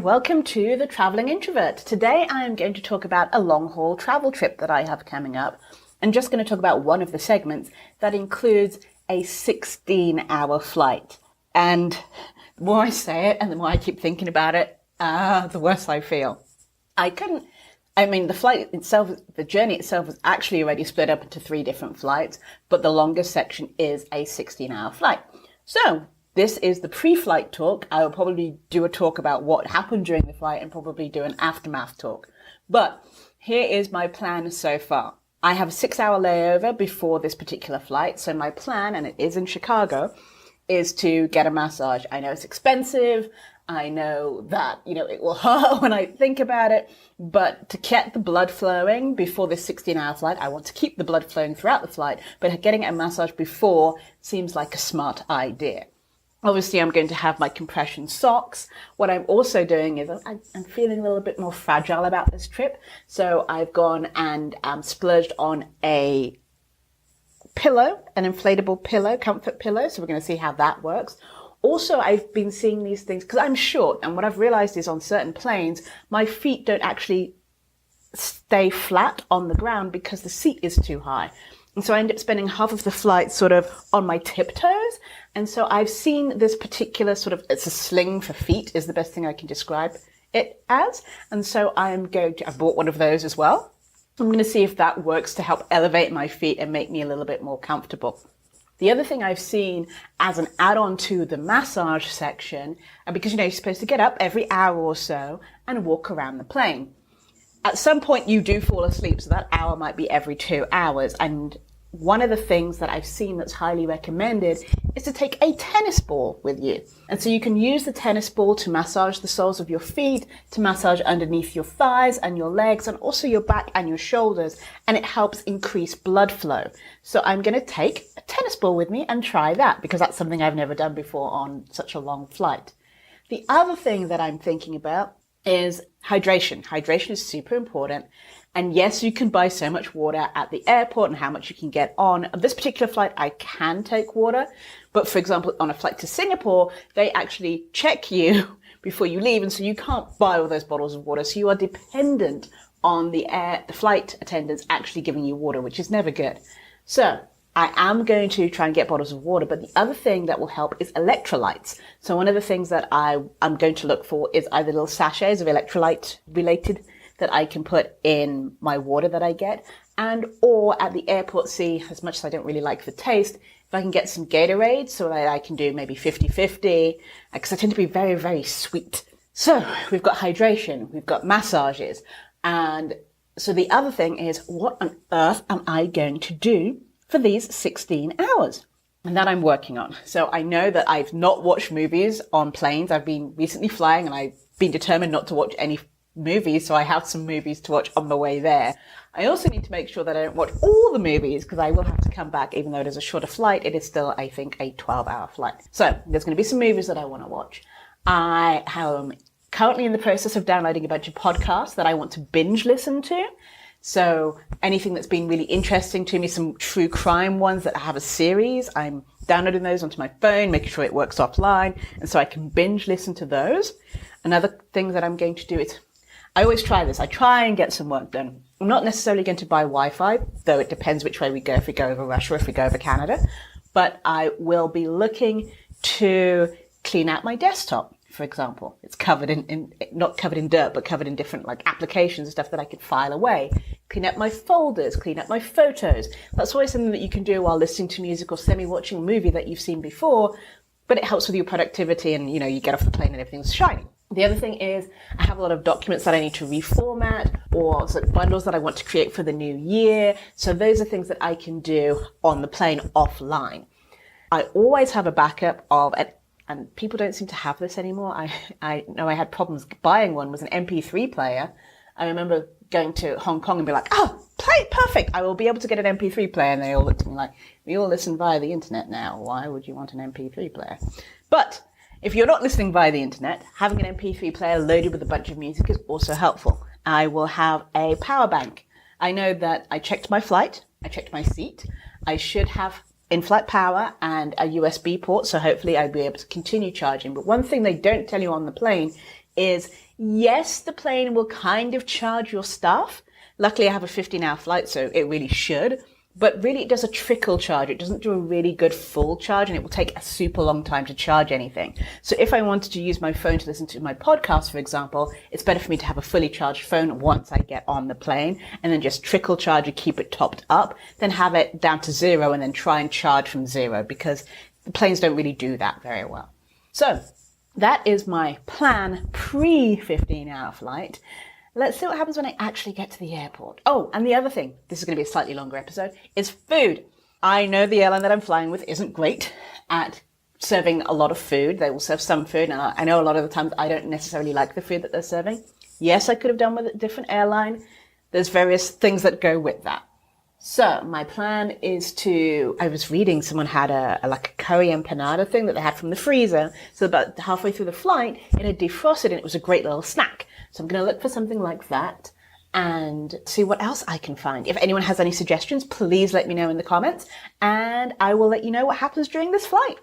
welcome to The Traveling Introvert. Today I am going to talk about a long-haul travel trip that I have coming up. I'm just going to talk about one of the segments that includes a 16-hour flight. And the more I say it and the more I keep thinking about it, the worse I feel. The flight itself, the journey itself was actually already split up into 3 different flights, but the longest section is a 16-hour flight. So, this is the pre-flight talk. I will probably do a talk about what happened during the flight and probably do an aftermath talk. But here is my plan so far. I have a 6-hour layover before this particular flight. So my plan, and it is in Chicago, is to get a massage. I know it's expensive. I know that, it will hurt when I think about it. But to get the blood flowing before this 16-hour flight, I want to keep the blood flowing throughout the flight. But getting a massage before seems like a smart idea. Obviously, I'm going to have my compression socks. What I'm also doing is I'm feeling a little bit more fragile about this trip. So I've gone and splurged on a pillow, an inflatable pillow, comfort pillow. So we're going to see how that works. Also, I've been seeing these things because I'm short. And what I've realized is on certain planes, my feet don't actually stay flat on the ground because the seat is too high. And so I end up spending half of the flight sort of on my tiptoes. And so I've seen this particular it's a sling for feet is the best thing I can describe it as. And so I've bought one of those as well. I'm going to see if that works to help elevate my feet and make me a little bit more comfortable. The other thing I've seen as an add-on to the massage section, and because, you're supposed to get up every hour or so and walk around the plane. At some point you do fall asleep, so that hour might be every 2 hours. And one of the things that I've seen that's highly recommended is to take a tennis ball with you. And so you can use the tennis ball to massage the soles of your feet, to massage underneath your thighs and your legs, and also your back and your shoulders. And it helps increase blood flow. So I'm going to take a tennis ball with me and try that because that's something I've never done before on such a long flight. The other thing that I'm thinking about is hydration. Hydration is super important. And yes, you can buy so much water at the airport and how much you can get on. On this particular flight, I can take water. But for example, on a flight to Singapore, they actually check you before you leave. And so you can't buy all those bottles of water. So you are dependent on the flight attendants actually giving you water, which is never good. So I am going to try and get bottles of water, but the other thing that will help is electrolytes. So one of the things that I'm going to look for is either little sachets of electrolyte related that I can put in my water that I get, or at the airport, see, as much as I don't really like the taste, if I can get some Gatorade so that I can do maybe 50-50, because I tend to be very, very sweet. So we've got hydration, we've got massages, and so the other thing is, what on earth am I going to do for these 16 hours? And that I'm working on. So I know that I've not watched movies on planes. I've been recently flying and I've been determined not to watch any movies, so I have some movies to watch on the way there. I also need to make sure that I don't watch all the movies because I will have to come back. Even though it is a shorter flight, it is still, I think, a 12-hour flight. So there's going to be some movies that I want to watch. I am currently in the process of downloading a bunch of podcasts that I want to binge listen to. So anything that's been really interesting to me, some true crime ones that have a series, I'm downloading those onto my phone, making sure it works offline, and so I can binge listen to those. Another thing that I'm going to do is, I always try this. I try and get some work done. I'm not necessarily going to buy Wi-Fi, though it depends which way we go, if we go over Russia, if we go over Canada. But I will be looking to clean out my desktop, for example. It's covered not covered in dirt, but covered in different applications and stuff that I could file away. Clean up my folders, clean up my photos. That's always something that you can do while listening to music or semi-watching a movie that you've seen before, but it helps with your productivity and, you get off the plane and everything's shiny. The other thing is I have a lot of documents that I need to reformat or bundles that I want to create for the new year. So those are things that I can do on the plane offline. I always have a backup of, and people don't seem to have this anymore. I know I had problems buying one, was an MP3 player. I remember going to Hong Kong and be like, oh, perfect. I will be able to get an MP3 player. And they all looked at me like, we all listen via the internet now. Why would you want an MP3 player? But if you're not listening via the internet, having an MP3 player loaded with a bunch of music is also helpful. I will have a power bank. I know that I checked my flight, I checked my seat. I should have in-flight power and a USB port, so hopefully I'll be able to continue charging. But one thing they don't tell you on the plane is, yes, the plane will kind of charge your stuff. Luckily, I have a 15-hour flight, so it really should. But really, it does a trickle charge. It doesn't do a really good full charge, and it will take a super long time to charge anything. So if I wanted to use my phone to listen to my podcast, for example, it's better for me to have a fully charged phone once I get on the plane, and then just trickle charge and keep it topped up, then have it down to 0 and then try and charge from 0, because the planes don't really do that very well. So that is my plan pre-15-hour flight. Let's see what happens when I actually get to the airport. Oh, and the other thing, this is going to be a slightly longer episode, is food. I know the airline that I'm flying with isn't great at serving a lot of food. They will serve some food, and I know a lot of the times I don't necessarily like the food that they're serving. Yes, I could have done with a different airline. There's various things that go with that. So my plan is I was reading someone had a curry empanada thing that they had from the freezer. So about halfway through the flight, it had defrosted and it was a great little snack. So I'm going to look for something like that and see what else I can find. If anyone has any suggestions, please let me know in the comments, and I will let you know what happens during this flight.